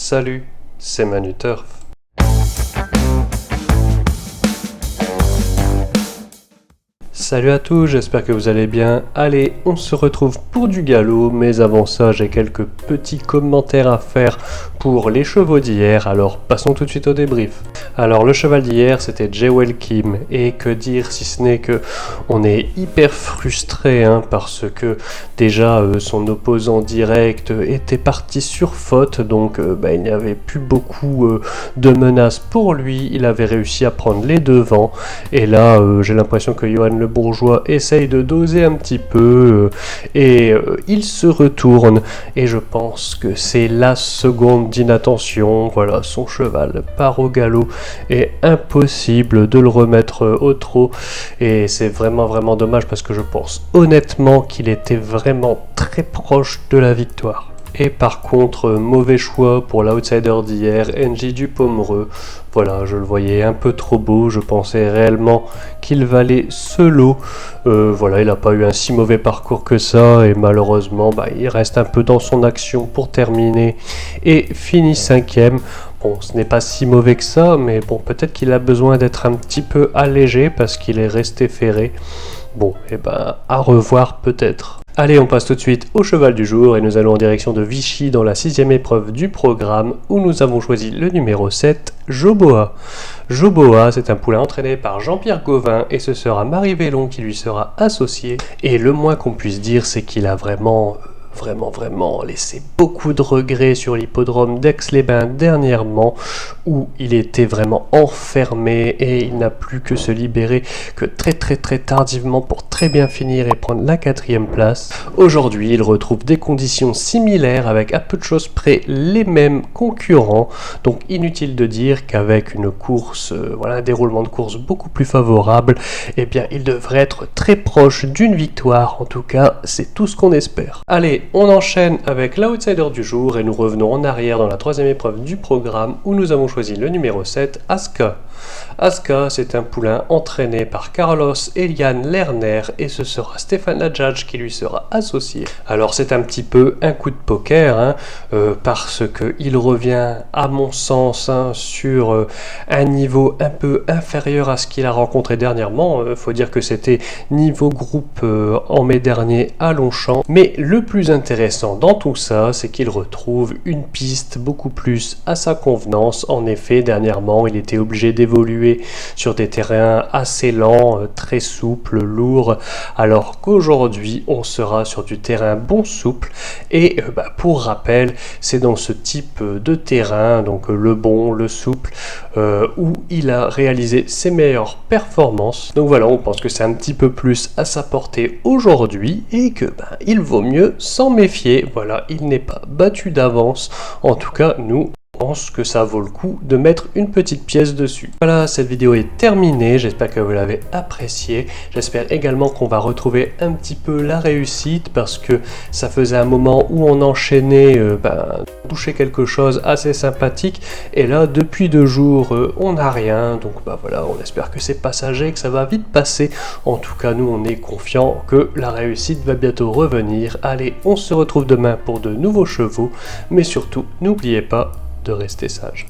Salut, c'est Manu Turf. Salut à tous, j'espère que vous allez bien. Allez, on se retrouve pour du galop, mais avant ça, j'ai quelques petits commentaires à faire pour les chevaux d'hier, alors passons tout de suite au débrief. Alors le cheval d'hier, c'était Jewel Kim, et que dire si ce n'est que on est hyper frustré, parce que déjà son opposant direct était parti sur faute, donc il n'y avait plus beaucoup de menaces pour lui, il avait réussi à prendre les devants, et là j'ai l'impression que Johan Le Bourgeois essaye de doser un petit peu et il se retourne et je pense que c'est la seconde d'inattention. Voilà, son cheval part au galop et impossible de le remettre au trot et c'est vraiment dommage parce que je pense honnêtement qu'il était vraiment très proche de la victoire. Et par contre, mauvais choix pour l'outsider d'hier, NJ Dupomereux. Voilà, je le voyais un peu trop beau, je pensais réellement qu'il valait ce lot. Voilà, il n'a pas eu un si mauvais parcours que ça, et malheureusement, il reste un peu dans son action pour terminer, et finit 5e. Bon, ce n'est pas si mauvais que ça, mais bon, peut-être qu'il a besoin d'être un petit peu allégé, parce qu'il est resté ferré. Bon, à revoir peut-être. Allez, on passe tout de suite au cheval du jour et nous allons en direction de Vichy dans la 6e épreuve du programme où nous avons choisi le numéro 7, Joboa. Joboa, c'est un poulain entraîné par Jean-Pierre Gauvin et ce sera Marie Vélon qui lui sera associé. Et le moins qu'on puisse dire, c'est qu'il a vraiment laissé beaucoup de regrets sur l'hippodrome d'Aix-les-Bains dernièrement où il était vraiment enfermé et il n'a plus que se libérer que très tardivement pour très bien finir et prendre la 4e place. Aujourd'hui, il retrouve des conditions similaires avec à peu de choses près les mêmes concurrents, donc inutile de dire qu'avec une course, un déroulement de course beaucoup plus favorable, il devrait être très proche d'une victoire. En tout cas, c'est tout ce qu'on espère. Allez, on enchaîne avec l'outsider du jour et nous revenons en arrière dans la 3e épreuve du programme où nous avons choisi le numéro 7, Aska. Aska, c'est un poulain entraîné par Carlos Eliane Lerner et ce sera Stéphane Ladjadj qui lui sera associé. Alors c'est un petit peu un coup de poker parce qu'il revient à mon sens sur un niveau un peu inférieur à ce qu'il a rencontré dernièrement. Faut dire que c'était niveau groupe en mai dernier à Longchamp. Mais le plus intéressant dans tout ça, c'est qu'il retrouve une piste beaucoup plus à sa convenance. En effet, dernièrement, il était obligé d'évoluer sur des terrains assez lents, très souples, lourds, alors qu'aujourd'hui, on sera sur du terrain bon souple. Et pour rappel, c'est dans ce type de terrain, donc le bon, le souple, où il a réalisé ses meilleures performances. Donc voilà, on pense que c'est un petit peu plus à sa portée aujourd'hui et que il vaut mieux s'en méfier. Voilà, il n'est pas battu d'avance. En tout cas, nous, on pense que ça vaut le coup de mettre une petite pièce dessus. Voilà, cette vidéo est terminée, j'espère que vous l'avez appréciée. J'espère également qu'on va retrouver un petit peu la réussite parce que ça faisait un moment où on enchaînait toucher quelque chose assez sympathique et là depuis 2 jours on n'a rien, donc voilà, on espère que c'est passager, que ça va vite passer. En tout cas, nous on est confiants que la réussite va bientôt revenir. Allez, on se retrouve demain pour de nouveaux chevaux, mais surtout n'oubliez pas de rester sage.